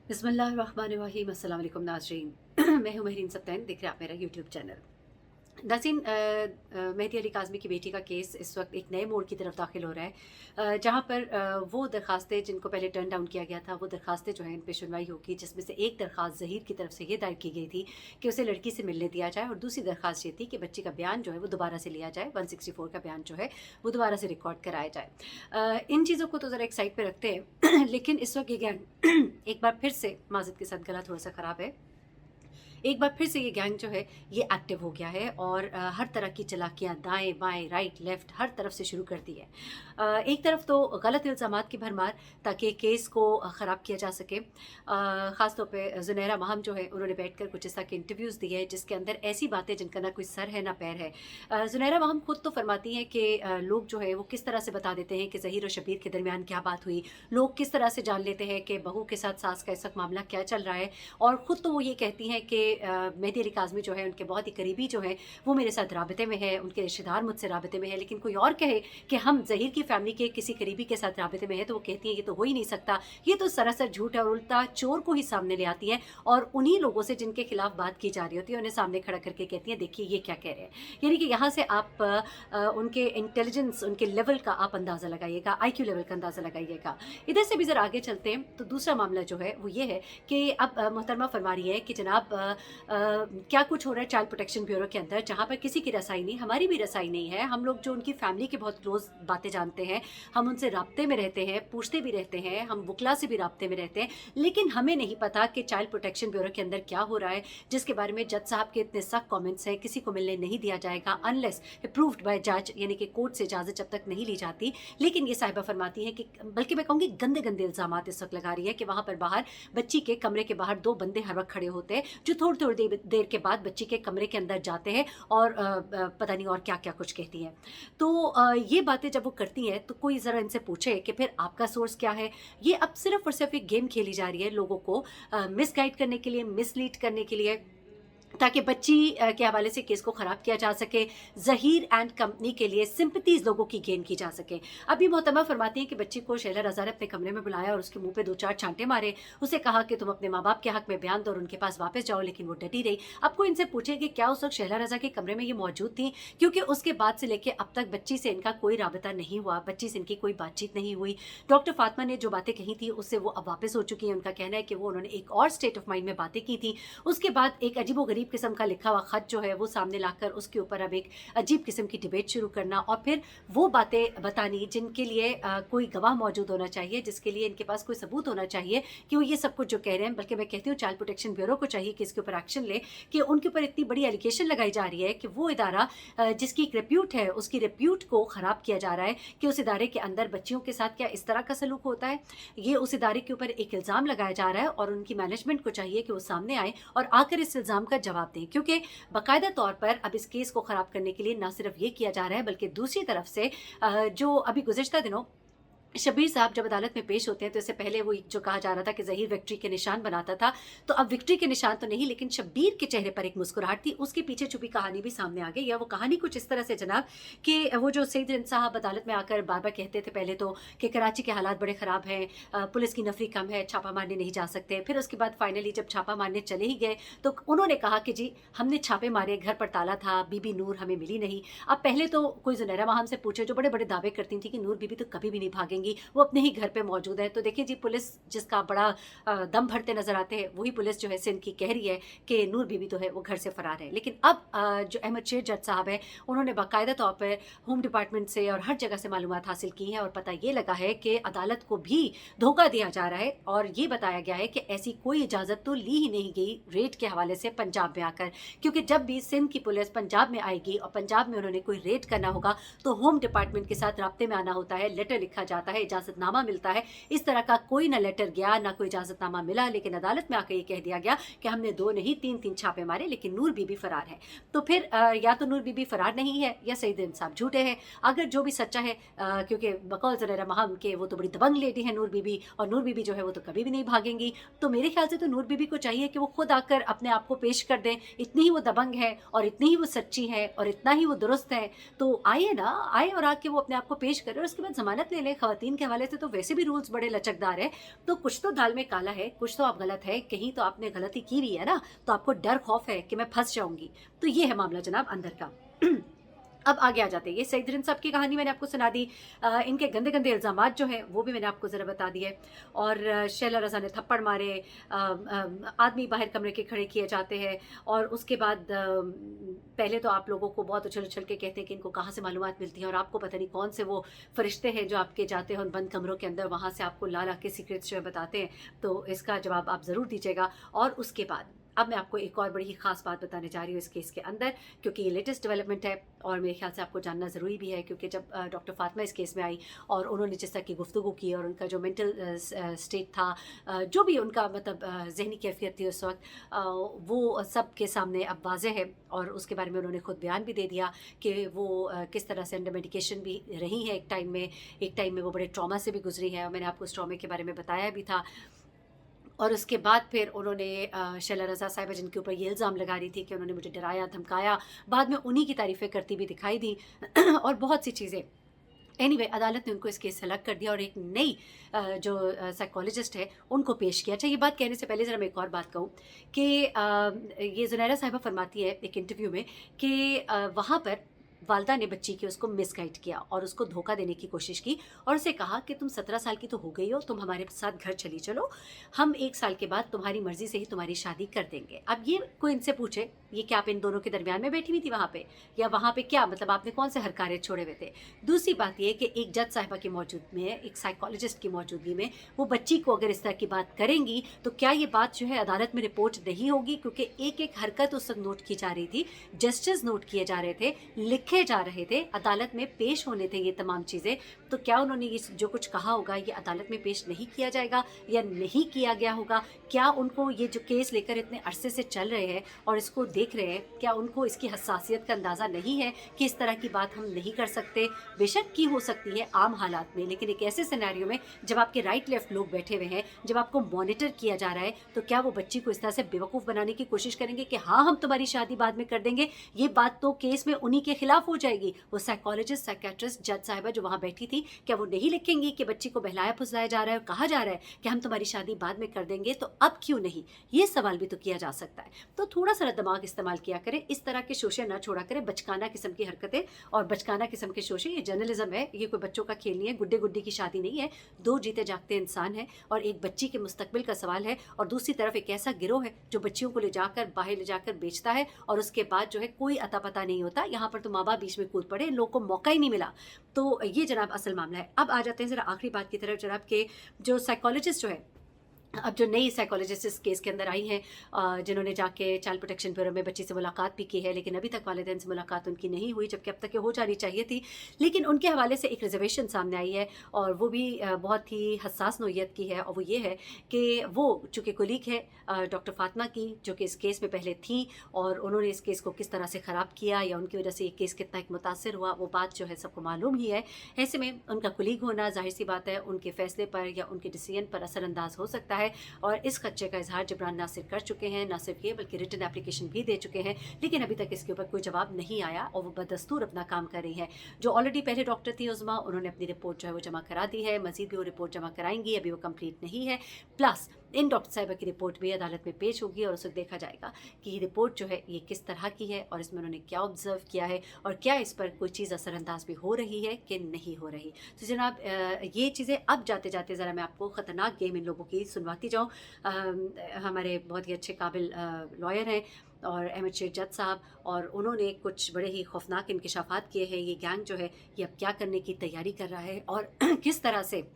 बिस्मिल्लाहिर्रहमानिर्रहीम। अस्सलाम वालेकुम नाज़रीन। मैं हूँ महरीन सब्तैन, देख रहे हैं आप मेरा यूट्यूब चैनल। नाज़रीन, मेहदी अली काज़मी की बेटी का केस इस वक्त एक नए मोड़ की तरफ दाखिल हो रहा है, जहाँ पर वो दरखास्तें जिनको पहले टर्न डाउन किया गया था, वो दरखास्तें जो हैं इन पे सुनवाई होगी, जिसमें से एक दरखास्त ज़हीर की तरफ से ये दायर की गई थी कि उसे लड़की से मिलने दिया जाए, और दूसरी दरखास्त ये थी कि बच्ची का बयान जो है वो दोबारा से लिया जाए, 164 का बयान जो है वो दोबारा से रिकॉर्ड कराया जाए। इन चीज़ों को तो ज़रा एक साइड पर रखते हैं लेकिन इस वक्त ये गैंग एक बार फिर से, माज़रत के साथ गला थोड़ा सा ख़राब है, एक बार फिर से ये गैंग जो है ये एक्टिव हो गया है, और हर तरह की चालाकियाँ दाएं बाएं राइट लेफ़्ट हर तरफ से शुरू कर दी है। एक तरफ तो गलत इल्ज़ामात की भरमार ताकि केस को ख़राब किया जा सके। ख़ास तौर पे ज़ुनैरा महम जो है उन्होंने बैठकर कुछ इस तरह के इंटरव्यूज़ दिए हैं जिसके अंदर ऐसी बातें जिनका ना कोई सर है ना पैर है। ज़ुनैरा महम खुद तो फरमाती हैं कि लोग जो है वो किस तरह से बता देते हैं कि ज़हीर और शबीर के दरमियान क्या बात हुई, लोग किस तरह से जान लेते हैं कि बहू के साथ सास का इस वक्त मामला क्या चल रहा है। और ख़ुद तो वो ये कहती हैं कि मेहदी अली काज़मी जो है उनके बहुत ही करीबी जो है वो मेरे साथ राबते में है, उनके रिश्तेदार मुझसे राबते में है। लेकिन कोई और कहे कि हम ज़हीर की फैमिली के किसी करीबी के साथ राबते में है तो वो कहती हैं ये तो हो ही नहीं सकता, ये तो सरासर झूठ है, और उल्टा चोर को ही सामने ले आती है और उन्हीं लोगों से जिनके खिलाफ बात की जा रही होती है उन्हें सामने खड़ा करके कहती हैं देखिए ये क्या कह रहे हैं। यानी कि यहाँ से आप उनके इंटेलिजेंस, उनके लेवल का आप अंदाज़ा लगाइएगा, IQ लेवल का अंदाज़ा लगाइएगा। इधर से भी ज़रा आगे चलते हैं तो दूसरा मामला जो है वो ये है कि अब मोहतरमा फरमा रही है कि जनाब क्या कुछ हो रहा है चाइल्ड प्रोटेक्शन ब्यूरो के अंदर, जहाँ पर किसी की रसाई नहीं, हमारी भी रसाई नहीं है। हम लोग जो उनकी फैमिली के बहुत क्लोज बातें जानते हैं, हम उनसे राब्ते में रहते हैं, पूछते भी रहते हैं, हम वकला से भी राब्ते में रहते हैं, लेकिन हमें नहीं पता कि चाइल्ड प्रोटेक्शन ब्यूरो के अंदर क्या हो रहा है, जिसके बारे में जज साहब के इतने सख्त कमेंट्स हैं, किसी को मिलने नहीं दिया जाएगा अनलेस अप्रूव्ड बाय जज, यानी कि कोर्ट से इजाज़त जब तक नहीं ली जाती। लेकिन ये साहिबा फरमाती हैं कि, बल्कि मैं कहूँगी गंदे गंदे इल्ज़ाम इस वक्त लगा रही है कि वहाँ पर बाहर बच्ची के कमरे के बाहर 2 बंदे हर वक्त खड़े होते हैं जो थोड़ी थोड़ी देर के बाद बच्ची के कमरे के अंदर जाते हैं और पता नहीं और क्या क्या कुछ कहती हैं। तो ये बातें जब वो करती हैं तो कोई ज़रा इनसे पूछे कि फिर आपका सोर्स क्या है। ये अब सिर्फ और सिर्फ एक गेम खेली जा रही है लोगों को मिसगाइड करने के लिए, मिसलीड करने के लिए, ताकि बच्ची के हवाले से केस को ख़राब किया जा सके, ज़हीर एंड कंपनी के लिए सिंपैथीज़ लोगों की गेन की जा सके। अभी मोहतरमा फरमाती हैं कि बच्ची को शैला रज़ा ने अपने कमरे में बुलाया और उसके मुंह पे 2-4 छांटे मारे, उसे कहा कि तुम अपने माँ बाप के हक़ में बयान दो और उनके पास वापस जाओ, लेकिन वो डटी रही। अब कोई इनसे पूछे कि क्या उस वक्त शैला रज़ा के कमरे में ये मौजूद थी, क्योंकि उसके बाद से लेकर अब तक बच्ची से इनका कोई राबता नहीं हुआ, बच्ची से इनकी कोई बातचीत नहीं हुई। डॉक्टर फातिमा ने जो बातें कही थी उससे वो अब वापस हो चुकी हैं। उनका कहना है कि वो उन्होंने एक और स्टेट ऑफ माइंड में बातें की थी। उसके बाद एक अजीबो गरीब किस्म का लिखा हुआ खत जो है वो सामने लाकर उसके ऊपर अब एक अजीब किस्म की डिबेट शुरू करना, और फिर वो बातें बतानी जिनके लिए कोई गवाह मौजूद होना चाहिए, जिसके लिए इनके पास कोई सबूत होना चाहिए कि वो ये सब कुछ जो कह रहे हैं। बल्कि मैं कहती हूँ चाइल्ड प्रोटेक्शन ब्यूरो को चाहिए कि इसके ऊपर एक्शन ले, कि उनके ऊपर इतनी बड़ी एलिगेशन लगाई जा रही है कि वो इदारा जिसकी एक रेप्यूट है उसकी रेप्यूट को ख़राब किया जा रहा है, कि उस इदारे के अंदर बच्चियों के साथ क्या इस तरह का सलूक होता है। ये उस इदारे के ऊपर एक इल्ज़ाम लगाया जा रहा है और उनकी मैनेजमेंट को चाहिए कि वो सामने आए और आकर इस इल्ज़ाम का जवाब दें, क्योंकि बाकायदा तौर पर अब इस केस को ख़राब करने के लिए ना सिर्फ ये किया जा रहा है बल्कि दूसरी तरफ से जो अभी गुज़िश्ता दिनों शब्बीर साहब जब अदालत में पेश होते हैं तो इससे पहले वो जो कहा जा रहा था कि ज़हीर विक्ट्री के निशान बनाता था, तो अब विक्ट्री के निशान तो नहीं, लेकिन शब्बीर के चेहरे पर एक मुस्कुराहट थी। उसके पीछे छुपी कहानी भी सामने आ गई। या वो कहानी कुछ इस तरह से जनाब कि वो जो सईद रिंद साहब अदालत में आकर बार बार कहते थे पहले तो कि कराची के हालात बड़े ख़राब हैं, पुलिस की नफरी कम है, छापा मारने नहीं जा सकते। फिर उसके बाद फाइनली जब छापा मारने चले ही गए तो उन्होंने कहा कि जी हमने छापे मारे, घर पर ताला था, बीबी नूर हमें मिली नहीं। अब पहले तो कोई ज़ुनैरा महम से पूछे जो बड़े बड़े दावे करती थी कि नूर बीबी तो कभी भी नहीं भागेंगी, वो अपने ही घर पे मौजूद है। तो देखिए जी, पुलिस जिसका बड़ा दम भरते नजर आते हैं वही पुलिस जो है सिंध की कह रही है कि नूर बीबी तो है वो घर से फरार है। लेकिन अब जो अहमद शेर जज साहब है उन्होंने बाकायदा तौर पर होम डिपार्टमेंट से और हर जगह से मालूमात हासिल की हैं और पता ये लगा है कि अदालत को भी धोखा दिया जा रहा है और ये बताया गया है कि ऐसी कोई इजाज़त तो ली ही नहीं गई रेड के हवाले से पंजाब में आकर, क्योंकि जब भी सिंध की पुलिस पंजाब में आएगी और पंजाब में उन्होंने कोई रेड करना होगा तो होम डिपार्टमेंट के साथ राब्ते में आना होता है, लेटर लिखा जाता है, इजाज़तनामा मिलता है। इस तरह का कोई ना लेटर गया ना कोई इजाज़तनामा मिला, लेकिन अदालत में आकर ये कह दिया गया कि हमने 2 नहीं 3-3 छापे मारे लेकिन नूर बीबी फरार है। तो फिर या तो नूर बीबी फरार नहीं है या सईद रिंद साहब झूठे हैं। अगर जो भी सच्चा है, क्योंकि बकौल ज़ुनैरा महम के वो तो बड़ी दबंग लेडी है नूर बीबी, और नूर बीबी जो है वो तो कभी भी नहीं भागेंगी, तो मेरे ख्याल से तो नूर बीबी को चाहिए कि वो खुद आकर अपने आप को पेश कर दें। इतनी ही वो दबंग है और इतनी ही वो सच्ची है और इतना ही वो दुरुस्त है, तो आइए ना, आए और आके वो अपने आप को पेश करें और उसके बाद ज़मानत ले लें। ख़वातीन ख़वातीन के हवाले से तो वैसे भी रूल्स बड़े लचकदार है, तो कुछ तो दाल में काला है, कुछ तो आप गलत है, कहीं तो आपने गलती की भी है ना, तो आपको डर खौफ है कि मैं फंस जाऊंगी। तो ये है मामला जनाब अंदर का। अब आगे आ जाते हैं, ये सईद रिन साहब की कहानी मैंने आपको सुना दी। इनके गंदे गंदे इल्ज़ामात जो हैं वो भी मैंने आपको ज़रा बता दिए। और शैला रज़ा ने थप्पड़ मारे, आदमी बाहर कमरे के खड़े किए जाते हैं, और उसके बाद पहले तो आप लोगों को बहुत उछल उछल के कहते हैं कि इनको कहाँ से मालूमात मिलती हैं, और आपको पता नहीं कौन से वो फरिश्ते हैं जो आपके जाते हैं उन बंद कमरों के अंदर, वहाँ से आपको ला ला के सीक्रेट्स जो है बताते हैं। तो इसका जवाब आप ज़रूर दीजिएगा। और उसके बाद अब मैं आपको एक और बड़ी ही ख़ास बात बताने जा रही हूँ इस केस के अंदर, क्योंकि ये लेटेस्ट डेवलपमेंट है और मेरे ख्याल से आपको जानना ज़रूरी भी है। क्योंकि जब डॉक्टर फातिमा इस केस में आई और उन्होंने जिस तरह की गुफ्तगू की और उनका जो मेंटल स्टेट था, जो भी उनका मतलब जहनी कैफियत थी उस वक्त, वो सब के सामने अब वाज़ेह है। और उसके बारे में उन्होंने खुद बयान भी दे दिया कि वो किस तरह से अंडर मेडिकेशन भी रही है एक टाइम में वो बड़े ट्रॉमा से भी गुजरी है, और मैंने आपको उस ट्रॉमे के बारे में बताया भी था। और उसके बाद फिर उन्होंने शैला रज़ा साहिबा जिनके ऊपर ये इल्ज़ाम लगा रही थी कि उन्होंने मुझे डराया धमकाया, बाद में उन्हीं की तारीफ़ें करती भी दिखाई दी और बहुत सी चीज़ें। एनीवे अदालत ने उनको इस केस से अलग कर दिया और एक नई जो साइकोलॉजिस्ट है उनको पेश किया। अच्छा, ये बात कहने से पहले ज़रा मैं एक और बात कहूँ कि ये ज़ुनैरा साहिबा फरमाती है एक इंटरव्यू में कि वहाँ पर वालदा ने बच्ची की उसको मिसगाइड किया और उसको धोखा देने की कोशिश की, और उसे कहा कि तुम 17 साल की तो हो गई हो, तुम हमारे साथ घर चली चलो, हम 1 साल के बाद तुम्हारी मर्जी से ही तुम्हारी शादी कर देंगे। अब ये कोई इनसे पूछे ये क्या आप इन दोनों के दरमियान में बैठी हुई थी वहाँ पे, या वहाँ पे क्या मतलब आपने कौन से हरकारे छोड़े हुए थे। दूसरी बात ये कि एक जज साहिबा की मौजूदगी में, एक साइकोलॉजिस्ट की मौजूदगी में वो बच्ची को अगर इस तरह की बात करेंगी तो क्या ये बात जो है अदालत में रिपोर्ट नहीं होगी, क्योंकि एक एक हरकत उस वक्त नोट की जा रही थी, जस्टिस नोट किए जा रहे थे, लिखे जा रहे थे, अदालत में पेश होने थे ये तमाम चीज़ें। तो क्या उन्होंने ये जो कुछ कहा होगा ये अदालत में पेश नहीं किया जाएगा या नहीं किया गया होगा? क्या उनको ये जो केस लेकर इतने अरसे से चल रहे हैं और इसको देख रहे हैं, क्या उनको इसकी हसासियत का अंदाज़ा नहीं है कि इस तरह की बात हम नहीं कर सकते? बेशक की हो सकती है आम हालात में, लेकिन एक ऐसे सिनेरियो में जब आपके राइट लेफ्ट लोग बैठे हुए हैं, जब आपको मॉनिटर किया जा रहा है, तो क्या वो बच्ची को इस तरह से बेवकूफ़ बनाने की कोशिश करेंगे कि हाँ हम तुम्हारी शादी बाद में कर देंगे? ये बात तो केस में उन्हीं के खिलाफ हो जाएगी। वो साइकोलॉजिस्ट, साइकेट्रिस्ट, जज साहिबा जो वहाँ बैठी थी, क्या वो नहीं लिखेंगी कि बच्ची को बहलाया फुसलाया जा रहा है और कहा जा रहा है कि हम तुम्हारी शादी बाद में कर देंगे, तो अब क्यों नहीं? ये सवाल भी तो किया जा सकता है। तो थोड़ा सा दिमाग इस्तेमाल किया करें, इस तरह के शोशे ना छोड़ा करें, बचकाना किस्म की हरकतें और बचकाना किस्म के शोशे। ये जर्नलिज्म है, ये कोई बच्चों का खेल नहीं है, गुड्डे गुड्डी की शादी नहीं है। 2 जीते जागते इंसान है और एक बच्ची के मुस्तकबिल का सवाल है, और दूसरी तरफ एक ऐसा गिरोह है जो बच्चियों को ले जाकर बाहर ले जाकर बेचता है, और उसके बाद जो है कोई अता पता नहीं होता। यहाँ पर तो माँ बाप बीच में कूद पड़े, लोग को मौका ही नहीं मिला। तो ये जनाब असल मामला है। अब आ जाते हैं ज़रा आखिरी बात की तरफ जनाब, के जो साइकोलॉजिस्ट जो है, अब जो नई साइकोलॉजिस्ट इस केस के अंदर आई हैं, जिन्होंने जाके चाइल्ड प्रोटेक्शन ब्यूरो में बच्ची से मुलाकात भी की है, लेकिन अभी तक वालिदैन से मुलाकात उनकी नहीं हुई, जबकि अब तक हो जानी चाहिए थी। लेकिन उनके हवाले से एक रिजर्वेशन सामने आई है, और वो भी बहुत ही हसास नोयत की है, और वो ये है कि वो चूँकि कोलीग है डॉक्टर फातिमा की, जो कि इस केस में पहले थी, और उन्होंने इस केस को किस तरह से ख़राब किया या उनकी वजह से ये केस कितना एक मुतासर हुआ, वो बात जो है सबको मालूम ही है। ऐसे में उनका कोलीग होना ज़ाहिर सी बात है उनके फ़ैसले पर या उनके डिसीजन पर असरअंदाज हो सकता है, और इस खदशे का इजहार जिब्रान नासिर कर चुके हैं, ना सिर्फ ये बल्कि रिटन एप्लीकेशन भी दे चुके हैं, लेकिन अभी तक इसके ऊपर कोई जवाब नहीं आया, और वो बदस्तूर अपना काम कर रही है। जो ऑलरेडी पहले डॉक्टर थी उज़मा, उन्होंने अपनी रिपोर्ट जो है वो जमा करा दी है, मजीद भी वो रिपोर्ट जमा कराएंगी, अभी वो कंप्लीट नहीं है। प्लस इन डॉक्टर साहिबा की रिपोर्ट भी अदालत में पेश होगी, और उसको देखा जाएगा कि ये रिपोर्ट जो है ये किस तरह की है, और इसमें उन्होंने क्या ऑब्जर्व किया है, और क्या इस पर कोई चीज़ असरअंदाज भी हो रही है कि नहीं हो रही। तो जनाब ये चीज़ें अब जाते जाते ज़रा मैं आपको ख़तरनाक गेम इन लोगों की सुनवाती जाऊँ। हमारे बहुत ही अच्छे काबिल लॉयर हैं और अहमद शेख जज साहब, और उन्होंने कुछ बड़े ही खौफनाक इंकशाफात किए हैं। ये गैंग जो है ये अब क्या करने की तैयारी कर रहा है, और किस तरह से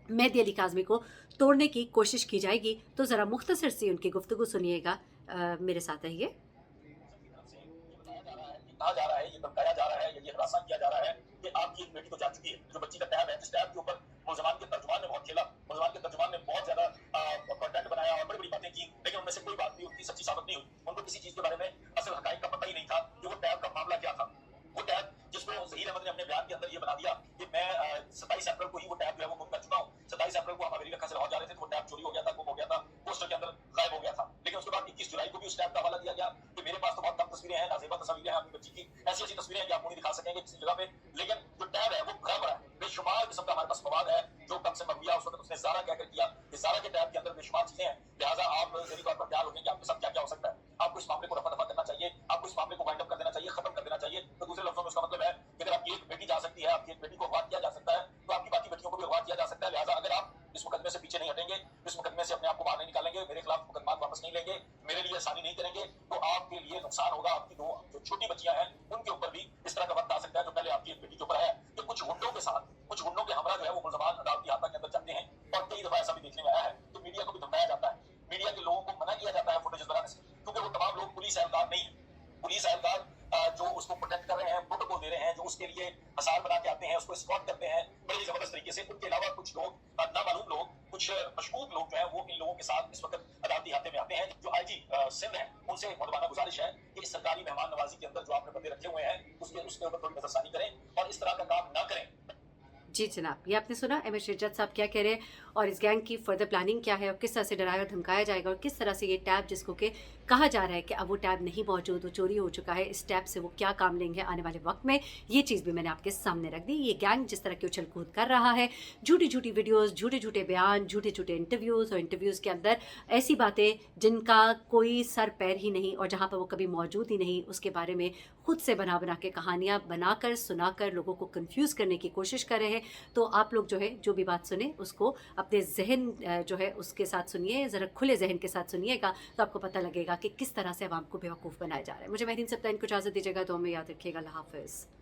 मेहदी अली काज़मी को तोड़ने की कोशिश की जाएगी। तो ज़रा मुख्तसर सी उनकी गुफ्तगू सुनिएगा, मेरे साथ रहिए। कहा जा रहा है, ये धमकाया जा रहा है, ये हरासा किया जा रहा है कि आपकी एक बेटी तो जा चुकी है, जो बच्ची का टैब है, जिस टैब के ऊपर मुलजमान के तर्जुमान ने बहुत खेला, मुलजमान के तर्जुमान ने बहुत ज्यादा कंटेंट बनाया और बड़ी बड़ी बातें की, लेकिन उनमें से कोई बात भी उनकी सच्ची साबित नहीं हुई। उनको किसी चीज के बारे में असल हकाइक का पता ही नहीं था कि वो टैब का मामला क्या था। वो टैब जिसको ज़हीर अहमद ने अपने बयान के अंदर ये बता दिया कि मैं 27 अप्रैल को ही वो टैब जो है वो गुम कर चुका हूँ। 27 अप्रैल को हम अमेरिका से लाहौर जा रहे थे, तो वो टैब चोरी हो गया था, गुम हो गया था, पोस्टर के अंदर गायब हो गया था। लेकिन उसके बाद 21 जुलाई को भी उस टैब का हवाला दिया गया कि मेरे पास तो बहुत कम तस्वीरें हैं, नाज़ेबा तस्वीरें हैं अपनी बच्ची की, ऐसी ऐसी तस्वीरें हैं कि आप मुझे दिखा सकेंगे किसी जगह पे, लेकिन जो टैब है वो गायब रहा है। बेशुमार किस्म का हमारे पास मवाद है से अपने आप को बाहर नहीं निकालेंगे, मेरे खिलाफ मुकदमा वापस नहीं लेंगे, मेरे लिए आसानी नहीं करेंगे, तो आपके लिए नुकसान होगा। आपकी दो जो छोटी बच्चियां हैं उनके ऊपर भी इस तरह का वक्त आ सकता है जो पहले आपकी एक बेटी के ऊपर आया। तो कुछ गुंडों के साथ, कुछ गुंडों के हमरा जो है वो मुल्जमान अदालती हाथा के अंदर जाते हैं, और कई दफा ऐसा भी देखने में आया है कि मीडिया को भी धमकाया जाता है, मीडिया के लोगों को मना किया जाता है फुटेज बनाने से, क्योंकि वो तमाम लोग पुलिस एहलकार नहीं है। पुलिस एहलकार जो उसको प्रोटेक्ट कर रहे हैं, प्रोटोकॉल दे रहे हैं, जो उसके लिए हसार बना के आते हैं, उसको स्कॉट करते हैं बड़ी जबरदस्त तरीके से। उनके अलावा कुछ लोग, नामालूम लोग, कुछ मशकूक लोग जो हैं वो इन लोगों के साथ इस वक्त अदालती हाथे में आते हैं। जो आईजी सिंध है उनसे मुलवाना गुजारिश है कि इस सरकारी मेहमान नवाजी के अंदर जो आपने बंदे रखे हुए हैं उसके ऊपर थोड़ी नजरसानी करें और इस तरह का काम ना करें। जी जनाब, ये आपने सुना एम एस रिजत साहब क्या कह रहे हैं और इस गैंग की फर्दर प्लानिंग क्या है और किस तरह से डराया और धमकाया जाएगा और किस तरह से ये टैब जिसको कि कहा जा रहा है कि अब वो टैब नहीं मौजूद, वो चोरी हो चुका है, इस टैब से वो क्या काम लेंगे आने वाले वक्त में, ये चीज़ भी मैंने आपके सामने रख दी। ये गैंग जिस तरह की उछल कूद कर रहा है, झूठी झूठी वीडियोज़, झूठे झूठे बयान, झूठे झूठे इंटरव्यूज़ और इंटरव्यूज़ के अंदर ऐसी बातें जिनका कोई सर पैर ही नहीं और जहाँ पर वो कभी मौजूद ही नहीं, उसके बारे में खुद से बना बना के कहानियाँ बनाकर सुनाकर लोगों को कंफ्यूज करने की कोशिश कर रहे हैं। तो आप लोग जो है जो भी बात सुने उसको अपने जहन जो है उसके साथ सुनिए, ज़रा खुले जहन के साथ सुनिएगा तो आपको पता लगेगा कि किस तरह से आवाम को बेवकूफ़ बनाया जा रहा है। मुझे मेहदीन सप्ताह को इजाज़त दीजिएगा, तो हमें याद रखिएगा। अल्लाह हाफ़िज़।